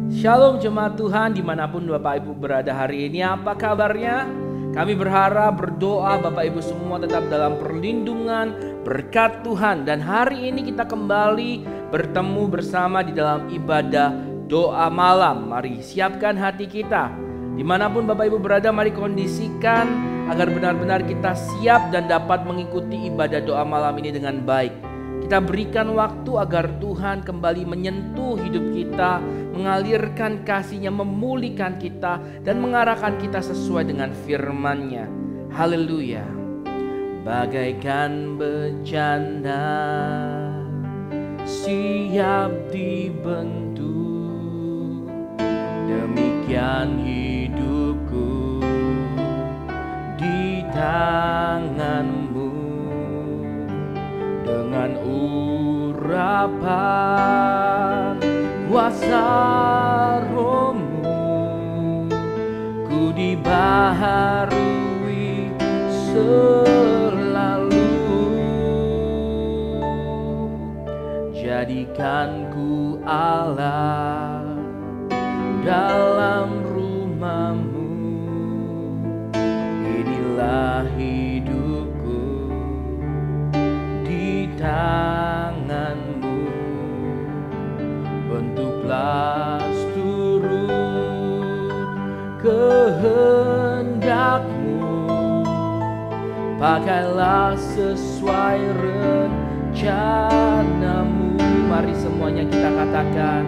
Shalom jemaat Tuhan dimanapun Bapak Ibu berada hari ini. Apa kabarnya? Kami berharap berdoa Bapak Ibu semua tetap dalam perlindungan berkat Tuhan. Dan hari ini kita kembali bertemu bersama di dalam ibadah doa malam. Mari siapkan hati kita. Dimanapun Bapak Ibu berada, mari kondisikan agar benar-benar kita siap dan dapat mengikuti ibadah doa malam ini dengan baik. Kita berikan waktu agar Tuhan kembali menyentuh hidup kita, mengalirkan kasih-Nya, memulihkan kita, dan mengarahkan kita sesuai dengan firman-Nya. Haleluya. Bagaikan bejana siap dibentuk, demikian hidupku di tangan-Mu. Dengan urapan kuasa Roh-Mu, ku dibaharui selalu. Jadikan ku Allah dalam rumah-Mu. Inilah hidupku di tangan-Mu. Bentuklah seturut kehendak-Mu, pakailah sesuai rencana-Mu. Mari semuanya kita katakan,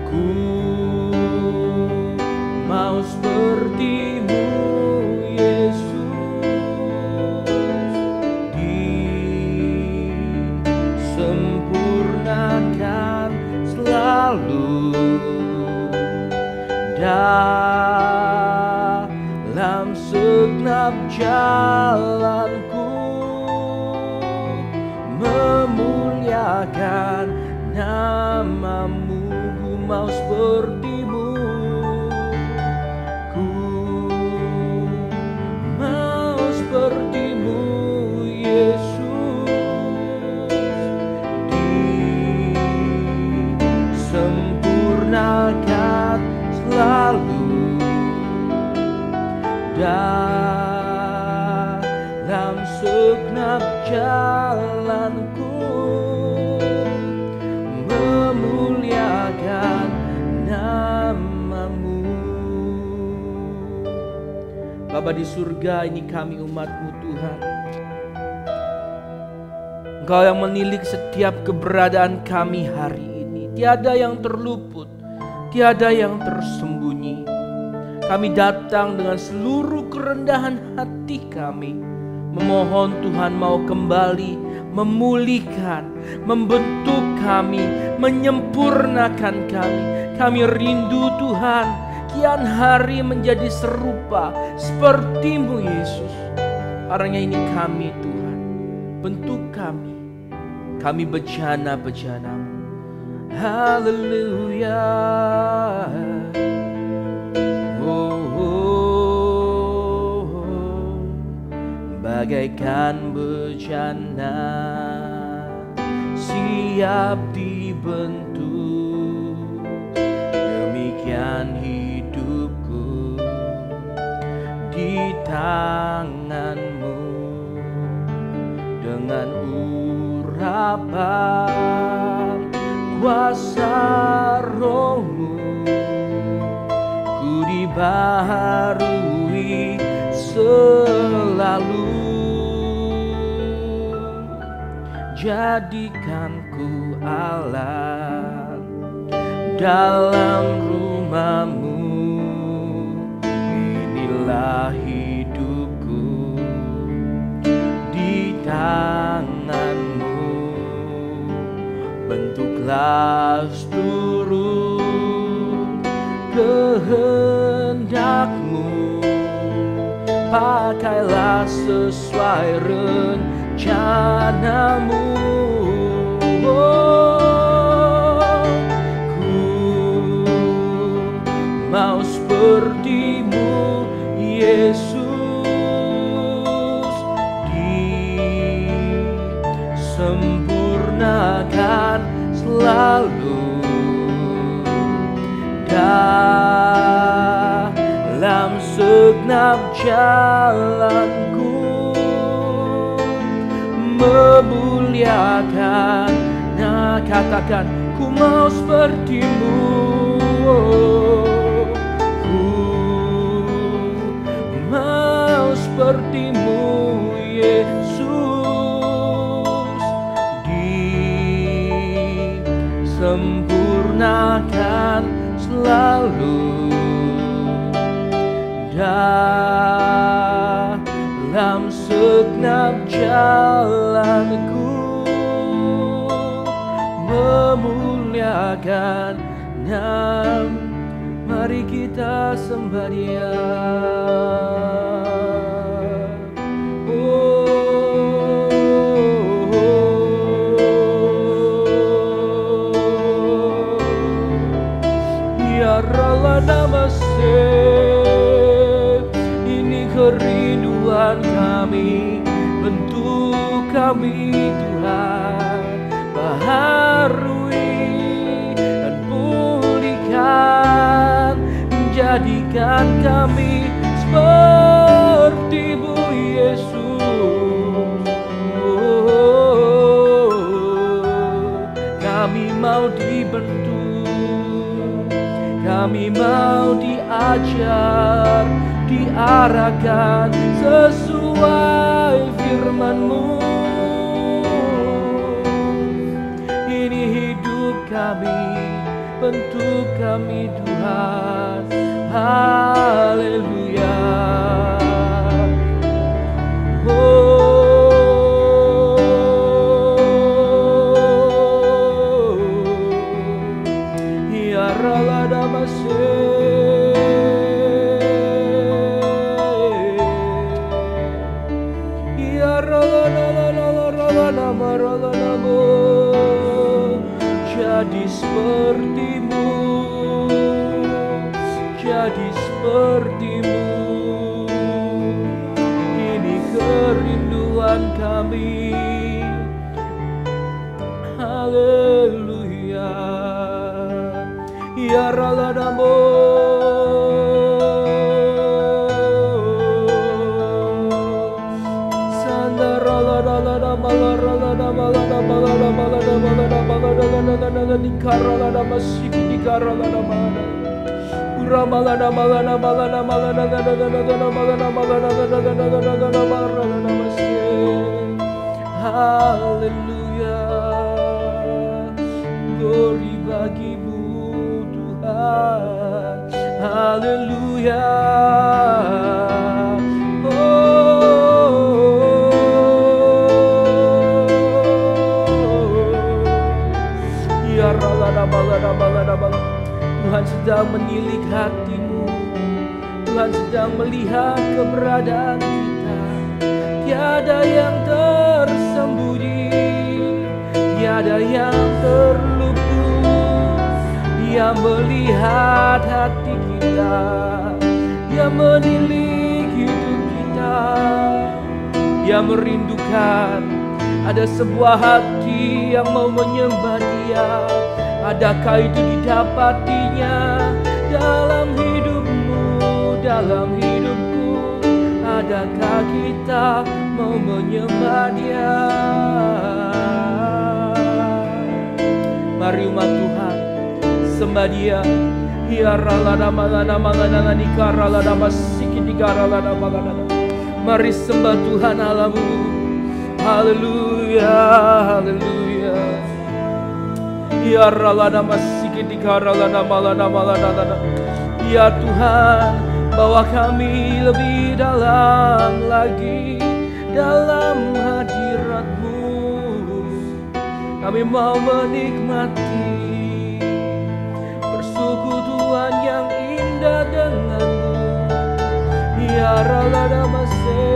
ku mau seperti-Mu Yesus, disempurnakan selalu dalam segenap jalanku, memuliakan nama-Mu. Ku mau seperti-Mu, ku mau seperti-Mu Yesus, disempurnakan selalu dalam segenap jalanku, memuliakan nama-Mu. Bapa di surga, ini kami umat-Mu Tuhan. Engkau yang menilik setiap keberadaan kami hari ini. Tiada yang terluput, tiada yang tersembunyi. Kami datang dengan seluruh kerendahan hati kami, memohon Tuhan mau kembali memulihkan, membentuk kami, menyempurnakan kami. Kami rindu Tuhan, kian hari menjadi serupa seperti-Mu Yesus. Karena ini kami Tuhan, bentuk kami bejana-bejana-Mu. Haleluya. Bagaikan bejana siap dibentuk, demikian hidupku di tangan-Mu. Dengan urapan kuasa Roh-Mu, ku dibaharui selalu. Jadikan ku Allah dalam rumah-Mu. Inilah hidupku di tangan-Mu. Bentuklah seturut kehendak-Mu, pakailah sesuai rencana-Mu. Oh, ku mau seperti-Mu Yesus, disempurnakan selalu segenap jalanku, memuliakan. Nah, katakan, ku mau seperti-Mu, ku mau seperti-Mu Yesus, disempurnakan selalu dalam segenap jalanku, memuliakan nama. Mari kita sembah Dia. Ya Rala Namaste, ini kerinduan kami, bentuk kami Tuhan, baharui dan pulihkan, jadikan kami seperti-Mu Yesus. Kami mau dibentuk, kami mau diajar, diarahkan sesuai firman-Mu. Ini hidup kami, bentuk kami Tuhan. Haleluya. Ya Rala Namaste, ya Rala Namo, jadi seperti-Mu, jadi seperti-Mu. Ini kerinduan kami. Haleluya. Ya Rala Namo, haleluya. Glory bagi-Mu Tuhan. Haleluya. Tuhan sedang menilik hati-Mu, Tuhan sedang melihat keberadaan kita. Tiada yang tersembunyi, tiada yang terluput. Dia melihat hati kita, Dia menilik hidup kita. Dia merindukan ada sebuah hati yang mau menyembah Dia. Adakah itu didapatinya dalam hidupmu, dalam hidupku? Adakah kita mau menyembah Dia? Mari umat Tuhan sembah Dia. Mari sembah Tuhan Allahmu. Haleluya, haleluya. Ya Tuhan, bawa kami lebih dalam lagi dalam hadirat-Mu. Kami mau menikmati persekutuan yang indah dengan-Mu. Ya Namaste.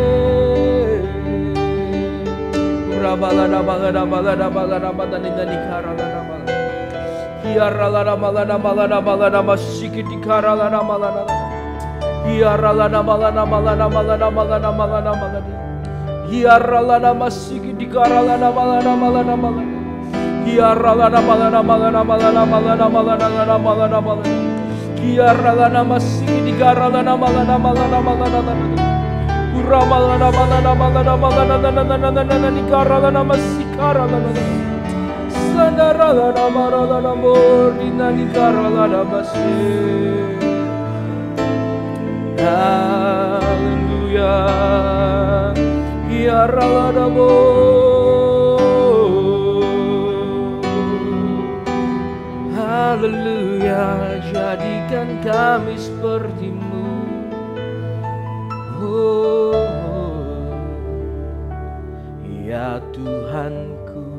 Kiaralana masih digaralana malana malana malana malana. Uramalana malana malana malana digaralana masih karalana. Sandaralana maralana morina digaralana masih. Haleluya. Kiaralana mo. Haleluya, jadikan kami seperti-Mu. Oh, ya Tuhanku,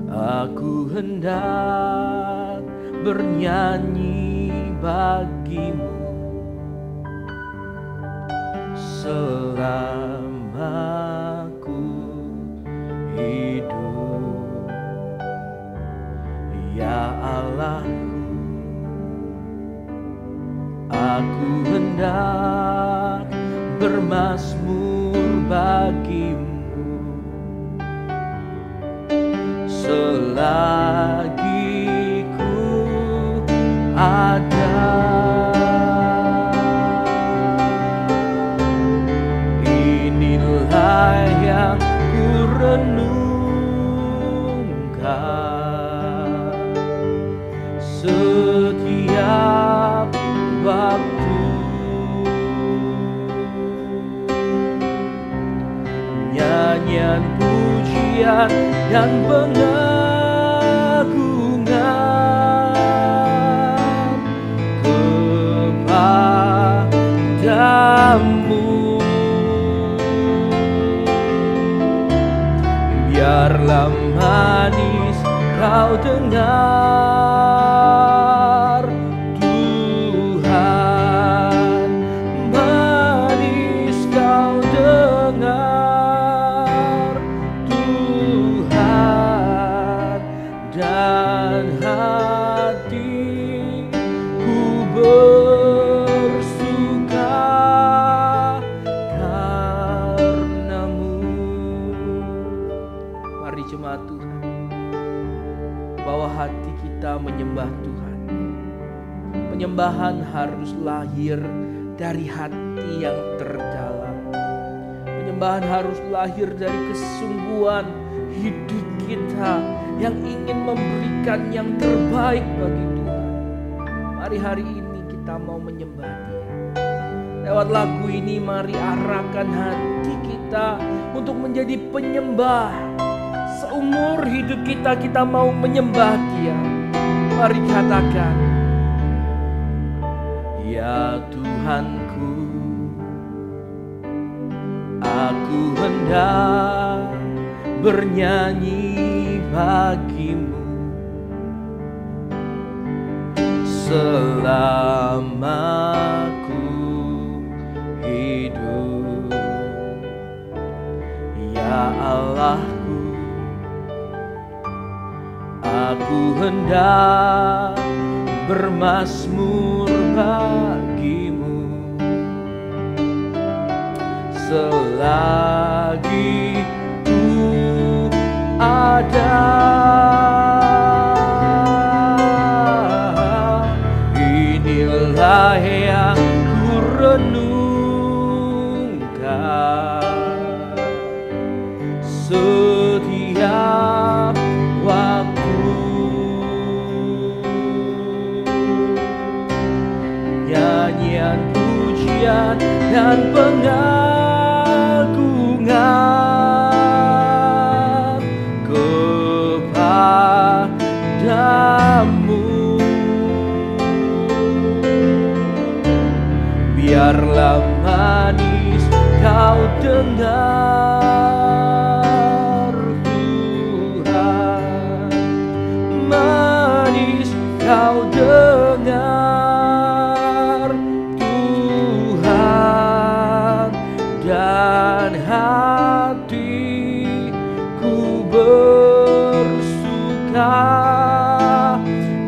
aku hendak bernyanyi bagi-Mu selama ku hidup. Ya Allahku, aku hendak bermazmur bagi-Mu selagi ku ada. Inilah yang ku renungkan setiap waktu. Nyanyian pujian dan pengagungan kepadamu. Biarlah manis kau dengar, Tuhan, manis kau dengar, Tuhan, dan hatiku bersuka karena-Mu. Mari jemaat Tuhan, bawa hati kita menyembah Tuhan. Penyembahan harus lahir dari hati yang terdalam. Penyembahan harus lahir dari kesungguhan hidup kita yang ingin memberikan yang terbaik bagi Tuhan. Mari hari ini kita mau menyembah Dia. Lewat lagu ini mari arahkan hati kita untuk menjadi penyembah. Seumur hidup kita mau menyembah Dia. Mari katakan, ya Tuhanku, aku hendak bernyanyi bagi-Mu selama ku hidup. Ya Allahku, aku hendak bermazmur bagi-Mu selagi ku ada. Inilah yang ku renungkan setiap waktu. Nyanyian pujian dan pengagungan kepadamu. Biarlah manis kau dengar, Tuhan, manis kau dengar, Tuhan, dan hatiku bersuka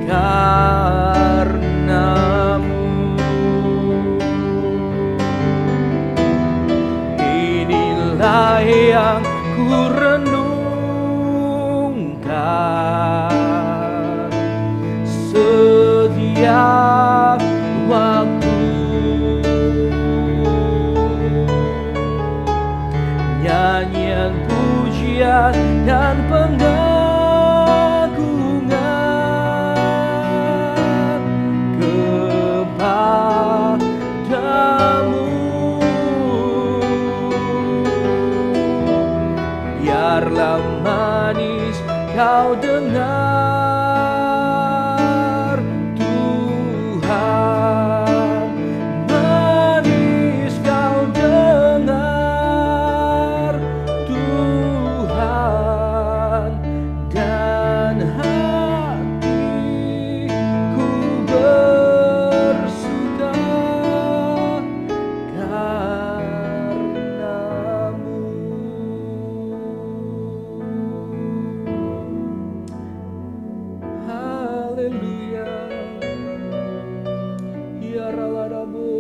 karena-Mu. Inilah yang ku renungkan setiap dengar Tuhan, manis kau dengar Tuhan, dan hatiku bersuka karenamu. Haleluya. Ya Raladamu.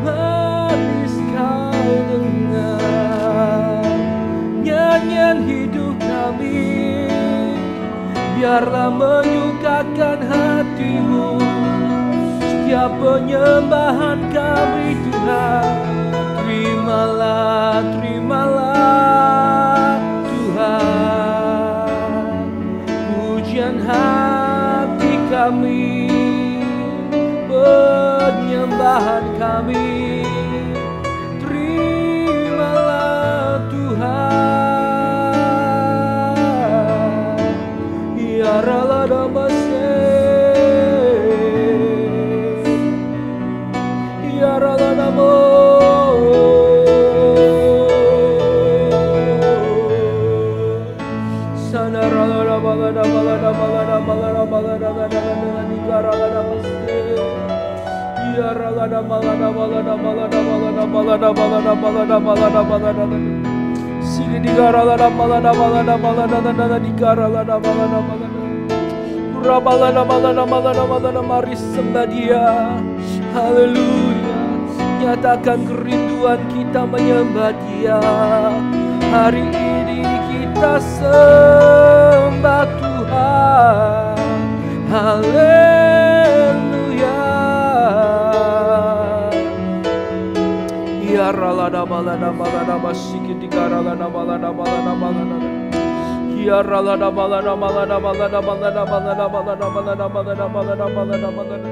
Manis kau dengar nyanyian hidup kami, biarlah menyukakan hatimu setiap penyembahan kami Tuhan. Terimalah, terimalah Tuhan pujian hati kami, penyembahan kami. Terimalah Tuhan. Ya Raladamase, ya Raladamo. Sana Ralada balada balada balada balada balada balada Nikaraladamashe. Ya Ralada balada balada balada balada balada balada balada balada balada. Sigi Nikaralada balada balada balada balada Nikaralada balada balada. Rabalada balada balada balada, mari sembah Dia. Haleluya. Nyatakan kerinduan kita menyembah Dia. Hari ini kita sembah Tuhan. Haleluya. Ya Ralada balada balada basiki Nikaralada balada balada balada. Ya Ralada balada balada balada balada balada balada balada balada balada balada balada.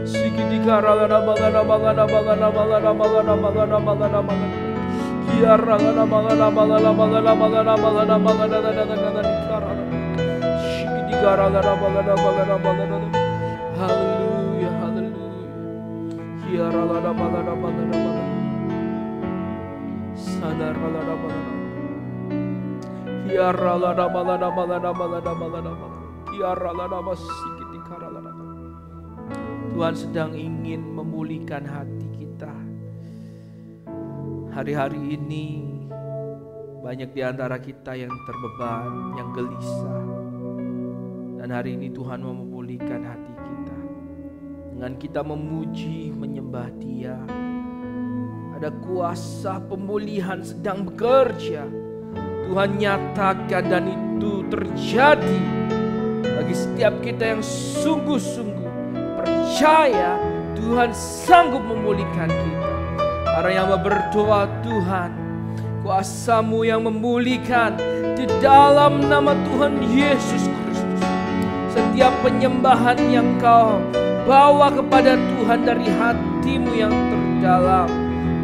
Siki Nikaralada balada balada balada balada balada balada balada balada. Ya Ralada balada balada balada balada balada balada balada Nikaralada. Siki Nikaralada balada balada balada. Haleluya, haleluya. Ya Ralada balada balada balada. Sana Ralada balada. Ya Ralada balada balada balada balada balada. Ya Ralada basiki Nikaralada. Tuhan sedang ingin memulihkan hati kita. Hari-hari ini banyak di antara kita yang terbeban, yang gelisah. Dan hari ini Tuhan mau memulihkan hati kita. Dengan kita memuji, menyembah Dia, ada kuasa pemulihan sedang bekerja. Tuhan nyatakan dan itu terjadi bagi setiap kita yang sungguh-sungguh percaya Tuhan sanggup memulihkan kita. Para yang berdoa, Tuhan, kuasa-Mu yang memulihkan di dalam nama Tuhan Yesus Kristus. Setiap penyembahan yang Kau bawa kepada Tuhan dari hatimu yang terdalam,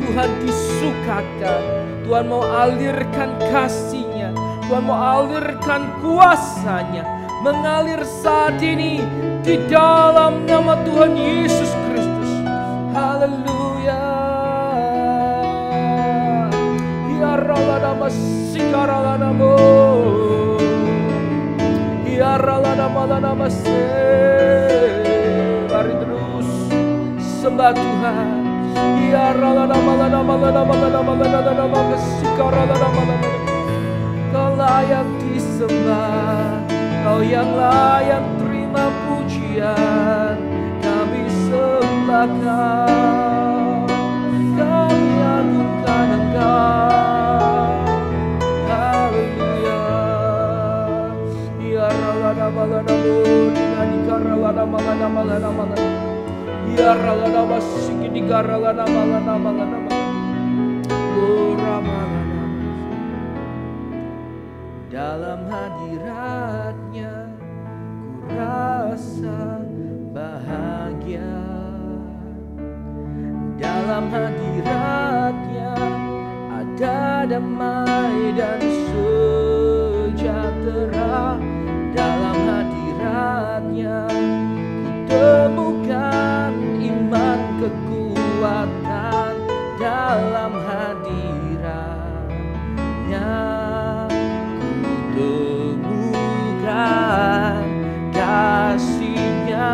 Tuhan disukakan. Tuhan mau alirkan kasih-Nya, Tuhan mau alirkan kuasa-Nya, mengalir saat ini di dalam nama Tuhan Yesus Kristus. Haleluya. Ya Ralada Masikaralada mo. Ya Ralada Malada Mase. Mari terus sembah Tuhan. Ya Ralada Malada Malada Malada Malada Masikaralada Malada. Kau layak disembah, Kau yang layak terima pujian. Kami sembah Kau, kami agungkan Engkau. Haleluya. Ya Ralada Malada Malada Nikaralada Malada Malada Malada. Ya Ralada Basiki Nikaralada Malada Malada Malada. Oh Ramalada. Dalam hadirat-Nya ku rasa bahagia. Dalam hadirat-Nya ada damai dan sejahtera. Dalam hadirat-Nya ku temukan iman kekuatan. Dalam hadirat-Nya ku temukan kasih-Nya.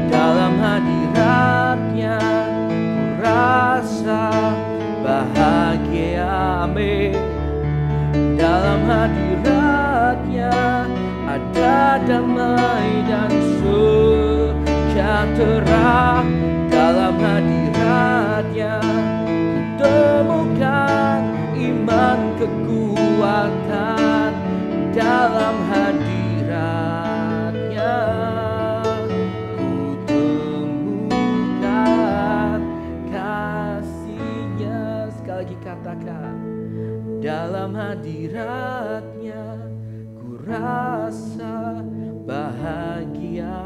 Dalam hadirat-Nya ku rasa bahagia, amin. Dalam hadirat-Nya ada damai dan sejahtera. Dalam hadirat-Nya ku temukan iman kekuatan. Dalam hadirat-Nya ku temukan kasih-Nya. Sekali lagi katakan, dalam hadirat-Nya ku rasa bahagia.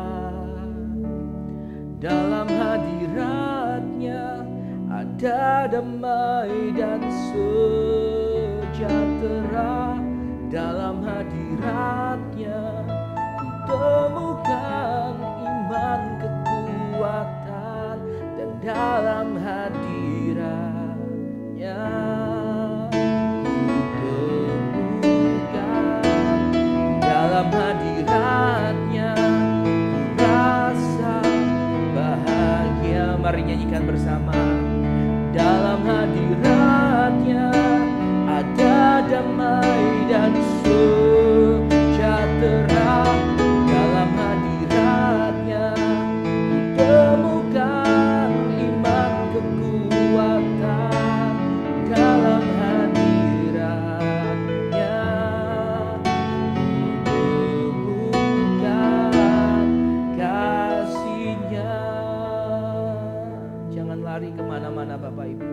Dalam hadirat-Nya ada damai dan sejahtera. Dalam hadirat-Nya ku temukan iman kekuatan. Dan dalam hadirat-Nya dalam hadirat-Nya ku rasa bahagia. Mari nyanyikan bersama. Dalam hadirat-Nya ada damai dan sejahtera. Dalam hadirat-Nya ku temukan iman kekuatan. Dalam hadirat-Nya kasih-Nya. Jangan lari kemana-mana Bapak Ibu,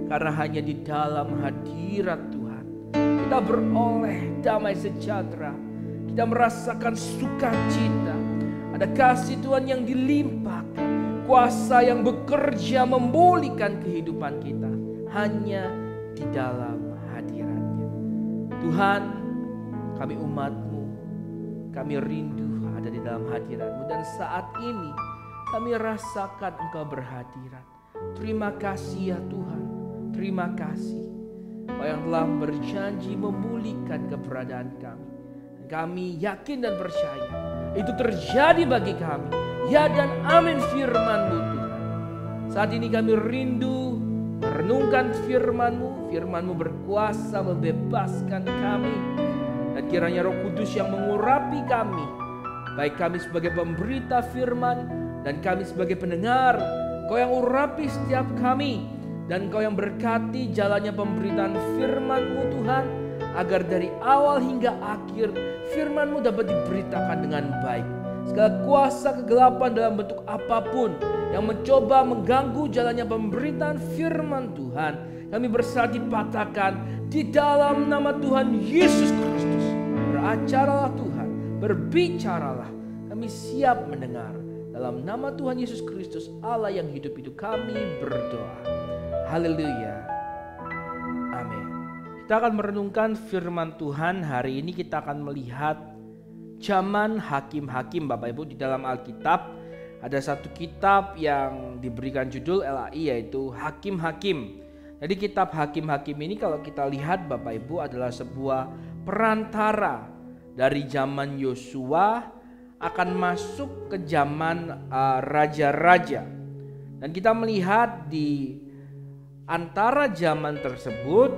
karena hanya di dalam hadirat Tuhan kita beroleh damai sejahtera. Kita merasakan sukacita. Ada kasih Tuhan yang dilimpahkan, kuasa yang bekerja memulihkan kehidupan kita hanya di dalam hadirat-Nya. Tuhan, kami umat-Mu, kami rindu ada di dalam hadirat-Mu. Dan saat ini kami rasakan Engkau berhadirat. Terima kasih ya Tuhan. Terima kasih Kau yang telah berjanji memulihkan keberadaan kami. Kami yakin dan percaya itu terjadi bagi kami. Ya dan amin firman-Mu Tuhan. Saat ini kami rindu merenungkan firman-Mu. Firman-Mu berkuasa membebaskan kami. Dan kiranya Roh Kudus yang mengurapi kami, baik kami sebagai pemberita firman dan kami sebagai pendengar. Kau yang urapi setiap kami. Dan Kau yang berkati jalannya pemberitaan firman-Mu Tuhan, agar dari awal hingga akhir firman-Mu dapat diberitakan dengan baik. Segala kuasa kegelapan dalam bentuk apapun yang mencoba mengganggu jalannya pemberitaan firman Tuhan, kami bersatu patahkan di dalam nama Tuhan Yesus Kristus. Beracaralah Tuhan, berbicaralah, kami siap mendengar. Dalam nama Tuhan Yesus Kristus, Allah yang hidup itu kami berdoa. Haleluya. Amin. Kita akan merenungkan firman Tuhan. Hari ini kita akan melihat zaman hakim-hakim Bapak Ibu. Di dalam Alkitab ada satu kitab yang diberikan judul LAI, yaitu Hakim-Hakim. Jadi kitab Hakim-Hakim ini kalau kita lihat Bapak Ibu adalah sebuah perantara dari zaman Yosua akan masuk ke zaman raja-raja. Dan kita melihat di antara zaman tersebut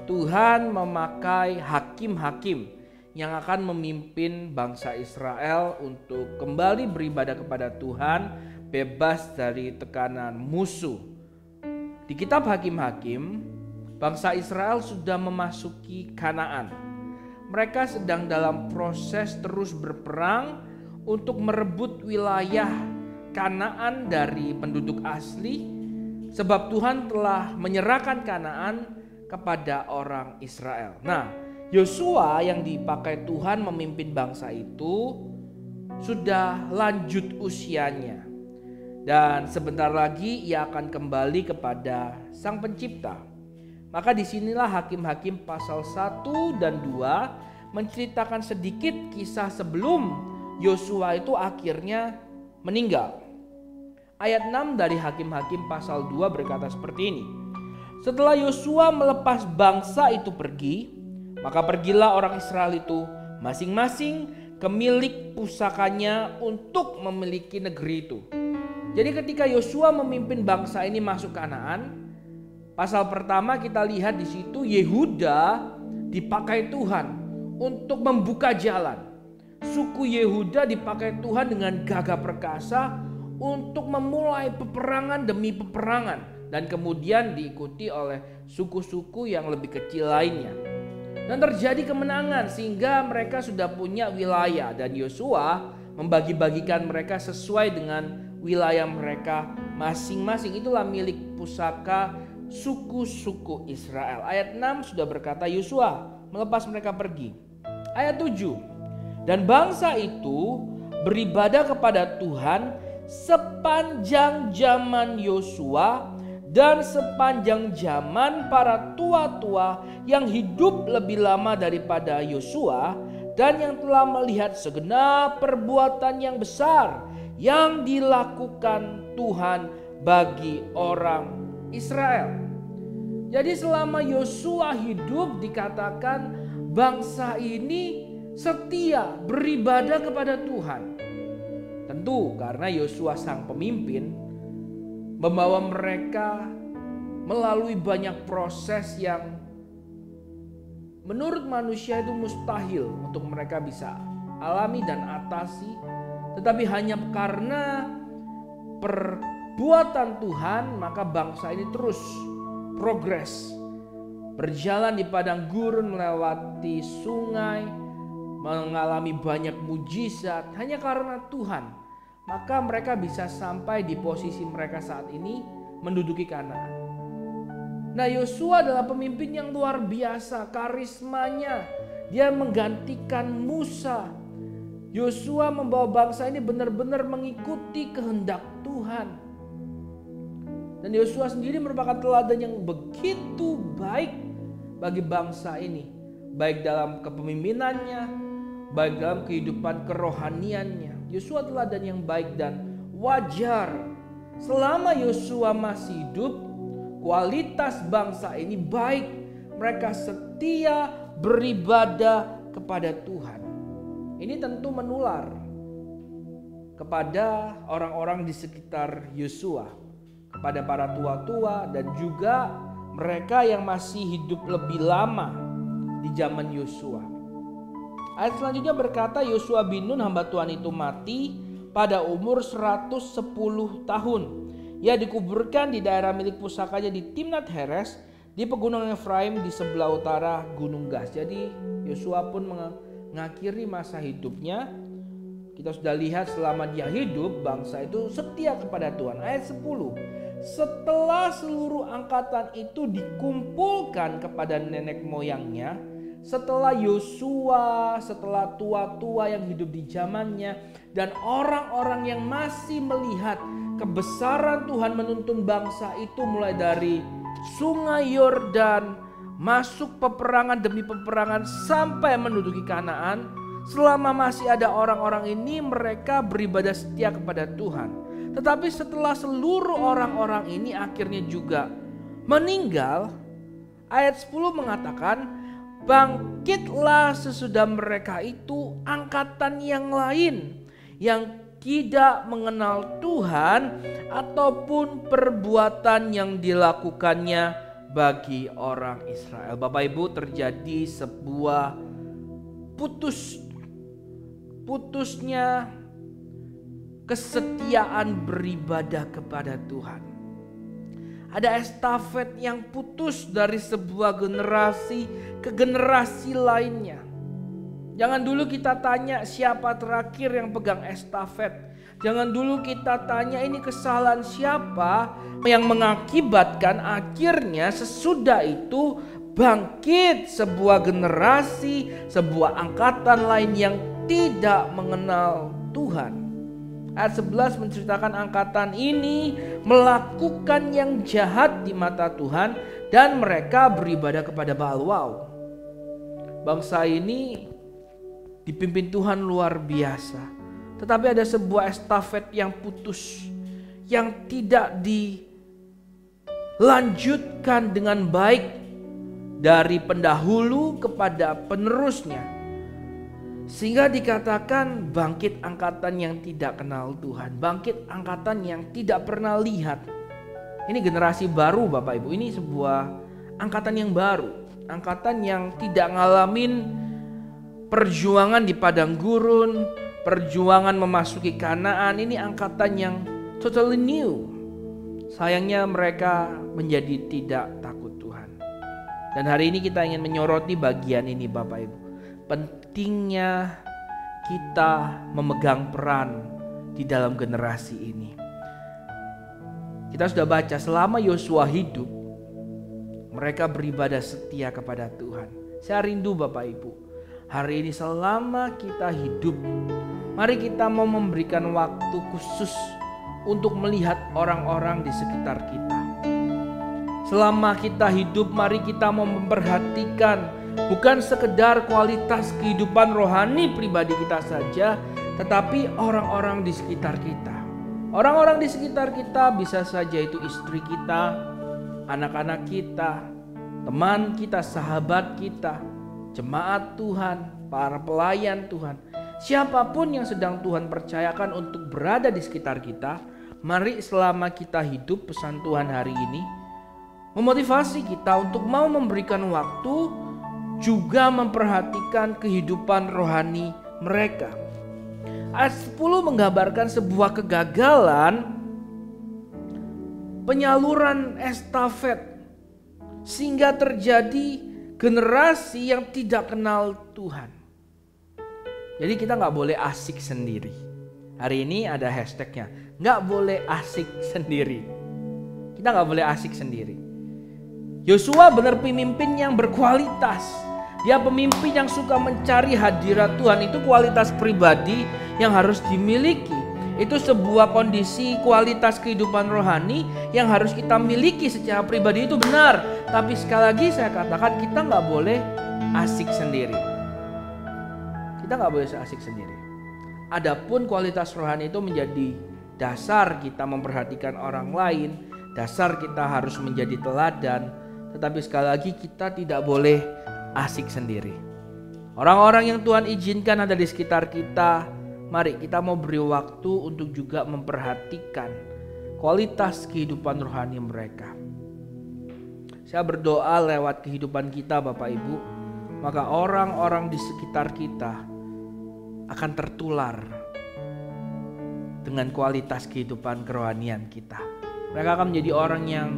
Tuhan memakai hakim-hakim yang akan memimpin bangsa Israel untuk kembali beribadah kepada Tuhan, bebas dari tekanan musuh. Di kitab Hakim-Hakim, bangsa Israel sudah memasuki Kanaan. Mereka sedang dalam proses terus berperang untuk merebut wilayah Kanaan dari penduduk asli, sebab Tuhan telah menyerahkan Kanaan kepada orang Israel. Nah, Yosua yang dipakai Tuhan memimpin bangsa itu sudah lanjut usianya. Dan sebentar lagi ia akan kembali kepada Sang Pencipta. Maka disinilah Hakim-Hakim pasal 1 dan 2 menceritakan sedikit kisah sebelum Yosua itu akhirnya meninggal. Ayat 6 dari Hakim-Hakim pasal 2 berkata seperti ini. Setelah Yosua melepas bangsa itu pergi, maka pergilah orang Israel itu masing-masing ke milik pusakanya untuk memiliki negeri itu. Jadi ketika Yosua memimpin bangsa ini masuk Kanaan, pasal pertama kita lihat di situ Yehuda dipakai Tuhan untuk membuka jalan. Suku Yehuda dipakai Tuhan dengan gagah perkasa untuk memulai peperangan demi peperangan. Dan kemudian diikuti oleh suku-suku yang lebih kecil lainnya. Dan terjadi kemenangan sehingga mereka sudah punya wilayah. Dan Yosua membagi-bagikan mereka sesuai dengan wilayah mereka masing-masing. Itulah milik pusaka suku-suku Israel. Ayat 6 sudah berkata Yosua melepas mereka pergi. Ayat 7. Dan bangsa itu beribadah kepada Tuhan sepanjang zaman Yosua dan sepanjang zaman para tua-tua yang hidup lebih lama daripada Yosua dan yang telah melihat segenap perbuatan yang besar yang dilakukan Tuhan bagi orang Israel. Jadi selama Yosua hidup dikatakan bangsa ini setia beribadah kepada Tuhan. Tentu karena Yosua sang pemimpin membawa mereka melalui banyak proses yang menurut manusia itu mustahil untuk mereka bisa alami dan atasi. Tetapi hanya karena perbuatan Tuhan maka bangsa ini terus progres. Berjalan di padang gurun, melewati sungai, mengalami banyak mujizat hanya karena Tuhan. Maka mereka bisa sampai di posisi mereka saat ini menduduki Kanaan. Nah, Yosua adalah pemimpin yang luar biasa, karismanya. Dia menggantikan Musa. Yosua membawa bangsa ini benar-benar mengikuti kehendak Tuhan. Dan Yosua sendiri merupakan teladan yang begitu baik bagi bangsa ini. Baik dalam kepemimpinannya, baik dalam kehidupan kerohaniannya. Yosua teladan yang baik dan wajar. Selama Yosua masih hidup, kualitas bangsa ini baik. Mereka setia beribadah kepada Tuhan. Ini tentu menular kepada orang-orang di sekitar Yosua, kepada para tua-tua dan juga mereka yang masih hidup lebih lama di zaman Yosua. Ayat selanjutnya berkata Yosua bin Nun hamba Tuhan itu mati pada umur 110 tahun. Ia dikuburkan di daerah milik pusakanya di Timnat Heres di pegunungan Efraim di sebelah utara Gunung Gas. Jadi Yosua pun mengakhiri masa hidupnya. Kita sudah lihat selama dia hidup bangsa itu setia kepada Tuhan. Ayat 10. Setelah seluruh angkatan itu dikumpulkan kepada nenek moyangnya, setelah Yosua, setelah tua-tua yang hidup di zamannya dan orang-orang yang masih melihat kebesaran Tuhan menuntun bangsa itu mulai dari Sungai Yordan, masuk peperangan demi peperangan sampai menduduki Kanaan. Selama masih ada orang-orang ini mereka beribadah setia kepada Tuhan. Tetapi setelah seluruh orang-orang ini akhirnya juga meninggal, ayat 10 mengatakan bangkitlah sesudah mereka itu angkatan yang lain yang tidak mengenal Tuhan ataupun perbuatan yang dilakukannya bagi orang Israel. Bapak Ibu, terjadi sebuah putusnya kesetiaan beribadah kepada Tuhan. Ada estafet yang putus dari sebuah generasi ke generasi lainnya. Jangan dulu kita tanya siapa terakhir yang pegang estafet. Jangan dulu kita tanya ini kesalahan siapa yang mengakibatkan akhirnya sesudah itu bangkit sebuah generasi, sebuah angkatan lain yang tidak mengenal Tuhan. Ayat 11 menceritakan angkatan ini melakukan yang jahat di mata Tuhan dan mereka beribadah kepada Baal. Wow, bangsa ini dipimpin Tuhan luar biasa. Tetapi ada sebuah estafet yang putus, yang tidak dilanjutkan dengan baik dari pendahulu kepada penerusnya. Sehingga dikatakan bangkit angkatan yang tidak kenal Tuhan, bangkit angkatan yang tidak pernah lihat. Ini generasi baru Bapak Ibu, ini sebuah angkatan yang baru, angkatan yang tidak ngalamin perjuangan di padang gurun, perjuangan memasuki Kanaan. Ini angkatan yang totally new. Sayangnya mereka menjadi tidak takut Tuhan. Dan hari ini kita ingin menyoroti bagian ini Bapak Ibu. Pentingnya kita memegang peran di dalam generasi ini. Kita sudah baca selama Yosua hidup, mereka beribadah setia kepada Tuhan. Saya rindu Bapak Ibu, hari ini selama kita hidup, mari kita mau memberikan waktu khusus untuk melihat orang-orang di sekitar kita. Selama kita hidup, mari kita mau memperhatikan bukan sekedar kualitas kehidupan rohani pribadi kita saja, tetapi orang-orang di sekitar kita. Orang-orang di sekitar kita bisa saja itu istri kita, anak-anak kita, teman kita, sahabat kita, jemaat Tuhan, para pelayan Tuhan. Siapapun yang sedang Tuhan percayakan untuk berada di sekitar kita, mari selama kita hidup, pesan Tuhan hari ini memotivasi kita untuk mau memberikan waktu, juga memperhatikan kehidupan rohani mereka. Ayat 10 menggambarkan sebuah kegagalan penyaluran estafet, sehingga terjadi generasi yang tidak kenal Tuhan. Jadi kita gak boleh asik sendiri. Hari ini ada hashtagnya, gak boleh asik sendiri. Kita gak boleh asik sendiri. Yosua benar pemimpin yang berkualitas. Dia pemimpin yang suka mencari hadirat Tuhan. Itu kualitas pribadi yang harus dimiliki. Itu sebuah kondisi kualitas kehidupan rohani yang harus kita miliki secara pribadi, itu benar. Tapi sekali lagi saya katakan, kita gak boleh asik sendiri. Kita gak boleh asik sendiri. Adapun kualitas rohani itu menjadi dasar kita memperhatikan orang lain, dasar kita harus menjadi teladan. Tetapi sekali lagi kita tidak boleh asik sendiri. Orang-orang yang Tuhan izinkan ada di sekitar kita, mari kita mau beri waktu untuk juga memperhatikan kualitas kehidupan rohani mereka. Saya berdoa lewat kehidupan kita Bapak Ibu, maka orang-orang di sekitar kita akan tertular dengan kualitas kehidupan kerohanian kita. Mereka akan menjadi orang yang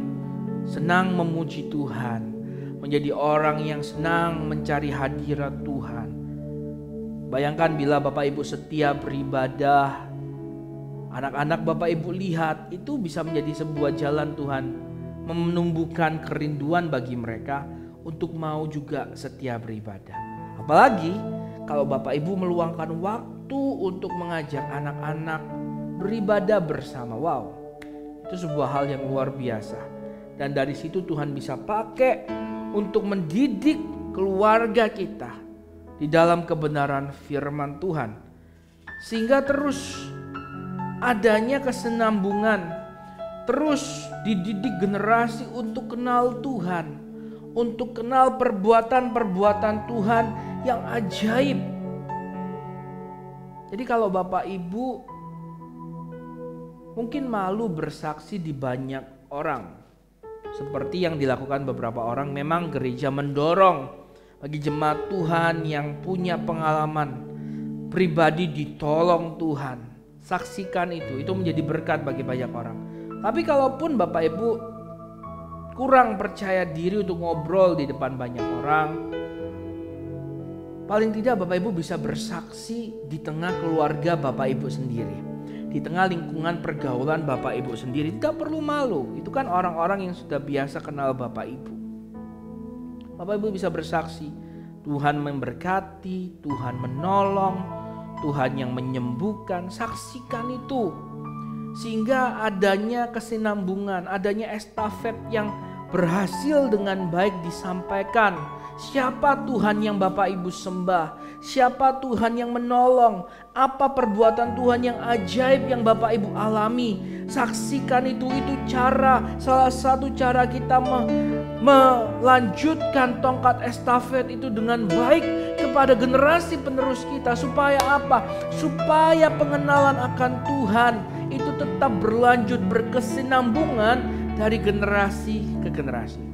senang memuji Tuhan, menjadi orang yang senang mencari hadirat Tuhan. Bayangkan bila Bapak Ibu setia beribadah, anak-anak Bapak Ibu lihat, itu bisa menjadi sebuah jalan Tuhan menumbuhkan kerinduan bagi mereka untuk mau juga setia beribadah. Apalagi kalau Bapak Ibu meluangkan waktu untuk mengajak anak-anak beribadah bersama. Wow, itu sebuah hal yang luar biasa. Dan dari situ Tuhan bisa pakai untuk mendidik keluarga kita di dalam kebenaran firman Tuhan. Sehingga terus adanya kesenambungan, terus dididik generasi untuk kenal Tuhan, untuk kenal perbuatan-perbuatan Tuhan yang ajaib. Jadi kalau Bapak Ibu mungkin malu bersaksi di banyak orang, seperti yang dilakukan beberapa orang, memang gereja mendorong bagi jemaat Tuhan yang punya pengalaman pribadi ditolong Tuhan. Saksikan itu menjadi berkat bagi banyak orang. Tapi kalaupun Bapak Ibu kurang percaya diri untuk ngobrol di depan banyak orang, paling tidak Bapak Ibu bisa bersaksi di tengah keluarga Bapak Ibu sendiri, di tengah lingkungan pergaulan Bapak Ibu sendiri. Tidak perlu malu, itu kan orang-orang yang sudah biasa kenal Bapak Ibu. Bapak Ibu bisa bersaksi, Tuhan memberkati, Tuhan menolong, Tuhan yang menyembuhkan. Saksikan itu, sehingga adanya kesinambungan, adanya estafet yang berhasil dengan baik disampaikan. Siapa Tuhan yang Bapak Ibu sembah? Siapa Tuhan yang menolong? Apa perbuatan Tuhan yang ajaib yang Bapak Ibu alami? Saksikan itu salah satu cara kita melanjutkan tongkat estafet itu dengan baik kepada generasi penerus kita. Supaya apa? Supaya pengenalan akan Tuhan itu tetap berlanjut, berkesinambungan dari generasi ke generasi.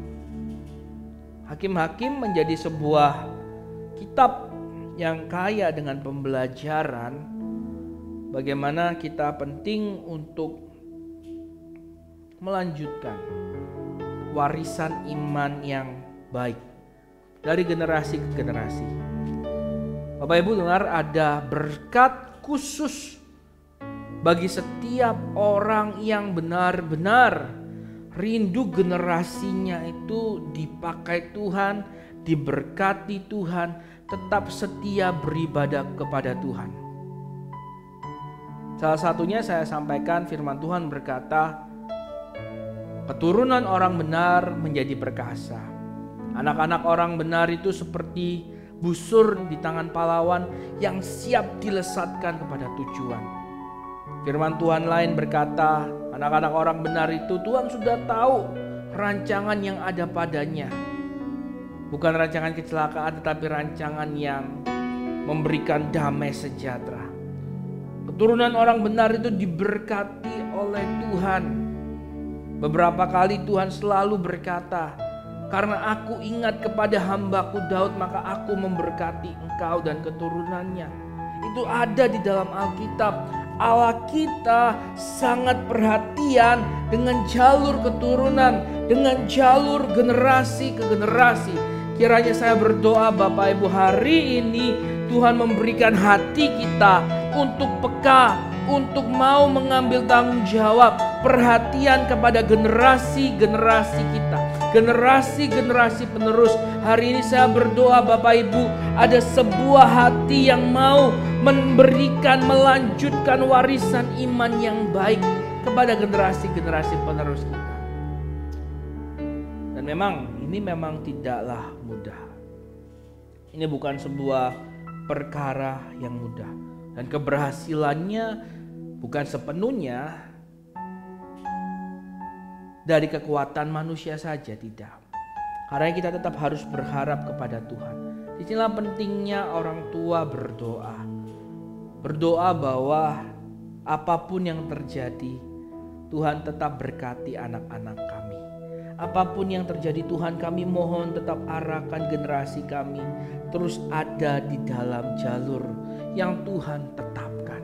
Hakim-Hakim menjadi sebuah kitab yang kaya dengan pembelajaran bagaimana kita penting untuk melanjutkan warisan iman yang baik dari generasi ke generasi. Bapak Ibu dengar, ada berkat khusus bagi setiap orang yang benar-benar rindu generasinya itu dipakai Tuhan, diberkati Tuhan, tetap setia beribadah kepada Tuhan. Salah satunya saya sampaikan firman Tuhan berkata, keturunan orang benar menjadi perkasa. Anak-anak orang benar itu seperti busur di tangan pahlawan yang siap dilesatkan kepada tujuan. Firman Tuhan lain berkata, anak-anak orang benar itu Tuhan sudah tahu rancangan yang ada padanya. Bukan rancangan kecelakaan, tetapi rancangan yang memberikan damai sejahtera. Keturunan orang benar itu diberkati oleh Tuhan. Beberapa kali Tuhan selalu berkata, karena aku ingat kepada hambaku Daud, maka aku memberkati engkau dan keturunannya. Itu ada di dalam Alkitab. Allah kita sangat perhatian dengan jalur keturunan, dengan jalur generasi ke generasi. Kiranya saya berdoa Bapak Ibu, hari ini Tuhan memberikan hati kita untuk peka, untuk mau mengambil tanggung jawab, perhatian kepada generasi-generasi kita, generasi-generasi penerus. Hari ini saya berdoa Bapak Ibu, ada sebuah hati yang mau memberikan, melanjutkan warisan iman yang baik kepada generasi-generasi penerus kita. Dan ini memang tidaklah mudah. Ini bukan sebuah perkara yang mudah. Dan keberhasilannya bukan sepenuhnya dari kekuatan manusia saja, tidak. Karena kita tetap harus berharap kepada Tuhan. Disinilah pentingnya orang tua berdoa. Berdoa bahwa apapun yang terjadi, Tuhan tetap berkati anak-anak kami. Apapun yang terjadi Tuhan, kami mohon tetap arahkan generasi kami terus ada di dalam jalur yang Tuhan tetapkan.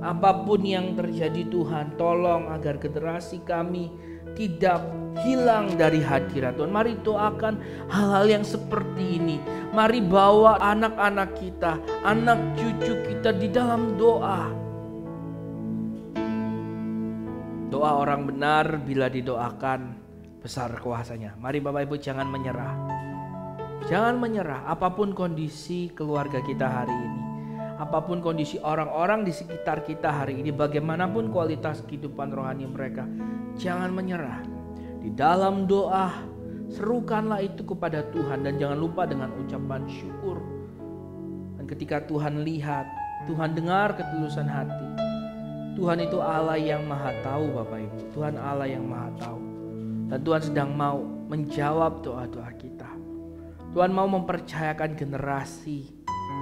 Apapun yang terjadi Tuhan, tolong agar generasi kami tidak hilang dari hadirat Tuhan. Mari doakan hal-hal yang seperti ini. Mari bawa anak-anak kita, anak cucu kita di dalam doa. Doa orang benar bila didoakan besar kuasanya. Mari Bapak Ibu jangan menyerah. Jangan menyerah apapun kondisi keluarga kita hari ini. Apapun kondisi orang-orang di sekitar kita hari ini, bagaimanapun kualitas kehidupan rohani mereka, jangan menyerah. Di dalam doa, serukanlah itu kepada Tuhan dan jangan lupa dengan ucapan syukur. Dan ketika Tuhan lihat, Tuhan dengar ketulusan hati. Tuhan itu Allah yang maha tahu Bapak Ibu. Tuhan Allah yang maha tahu. Dan Tuhan sedang mau menjawab doa-doa kita. Tuhan mau mempercayakan generasi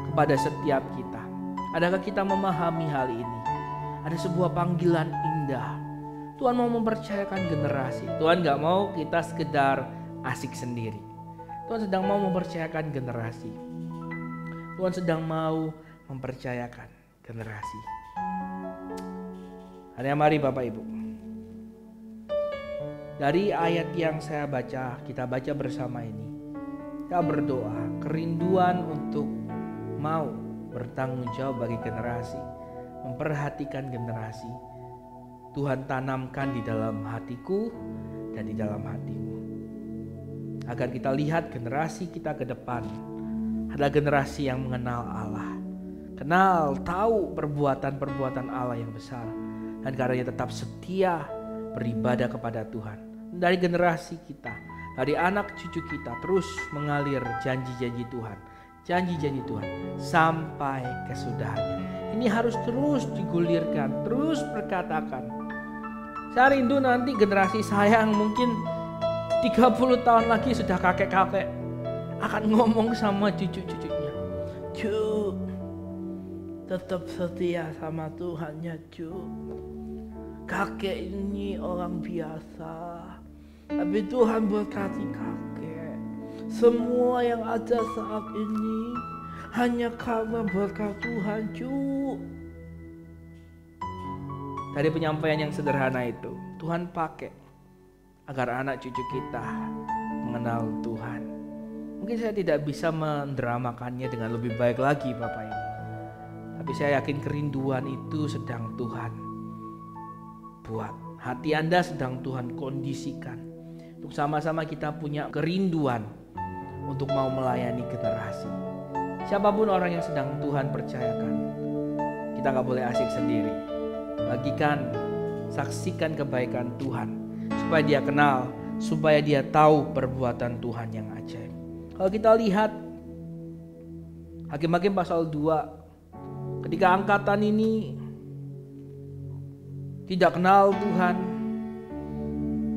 kepada setiap kita. Adakah kita memahami hal ini? Ada sebuah panggilan indah. Tuhan mau mempercayakan generasi. Tuhan gak mau kita sekedar asik sendiri. Tuhan sedang mau mempercayakan generasi. Tuhan sedang mau mempercayakan generasi. Hanya mari Bapak Ibu. Dari ayat yang kita baca bersama ini, kita berdoa kerinduan untuk mau bertanggung jawab bagi generasi, memperhatikan generasi. Tuhan tanamkan di dalam hatiku dan di dalam hatimu. Agar kita lihat generasi kita ke depan adalah generasi yang mengenal Allah. Kenal, tahu perbuatan-perbuatan Allah yang besar. Dan karenanya tetap setia beribadah kepada Tuhan. dari generasi kita, dari anak cucu kita terus mengalir janji-janji Tuhan. Janji-janji Tuhan sampai kesudahannya. Ini harus terus digulirkan, terus berkatakan. Saya rindu nanti generasi saya yang mungkin 30 tahun lagi sudah kakek-kakek akan ngomong sama cucu-cucunya. Cu, tetap setia sama Tuhan ya cu. Kakek ini orang biasa, tapi Tuhan berkati kakek. Semua yang ada saat ini hanya karena berkat Tuhan cu. Dari penyampaian yang sederhana itu, Tuhan pakai agar anak cucu kita mengenal Tuhan. Mungkin saya tidak bisa mendramakannya dengan lebih baik lagi Bapak Ibu, tapi saya yakin kerinduan itu sedang Tuhan buat. Hati Anda sedang Tuhan kondisikan untuk sama-sama kita punya kerinduan untuk mau melayani generasi. Siapapun orang yang sedang Tuhan percayakan, kita gak boleh asik sendiri. Bagikan, saksikan kebaikan Tuhan supaya dia kenal, supaya dia tahu perbuatan Tuhan yang ajaib. Kalau kita lihat Hakim-Hakim pasal 2, ketika angkatan ini tidak kenal Tuhan,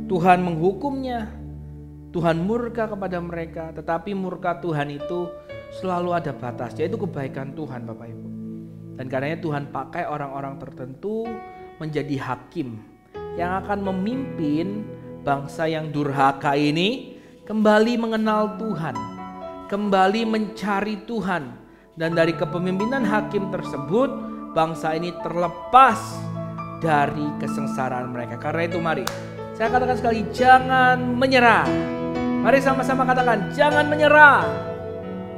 Tuhan menghukumnya, Tuhan murka kepada mereka. Tetapi murka Tuhan itu selalu ada batasnya, yaitu kebaikan Tuhan Bapak Ibu. Dan karenanya Tuhan pakai orang-orang tertentu menjadi hakim yang akan memimpin bangsa yang durhaka ini kembali mengenal Tuhan, kembali mencari Tuhan. Dan dari kepemimpinan hakim tersebut, bangsa ini terlepas dari kesengsaraan mereka. Karena itu mari saya katakan sekali, jangan menyerah. Mari sama-sama katakan, jangan menyerah.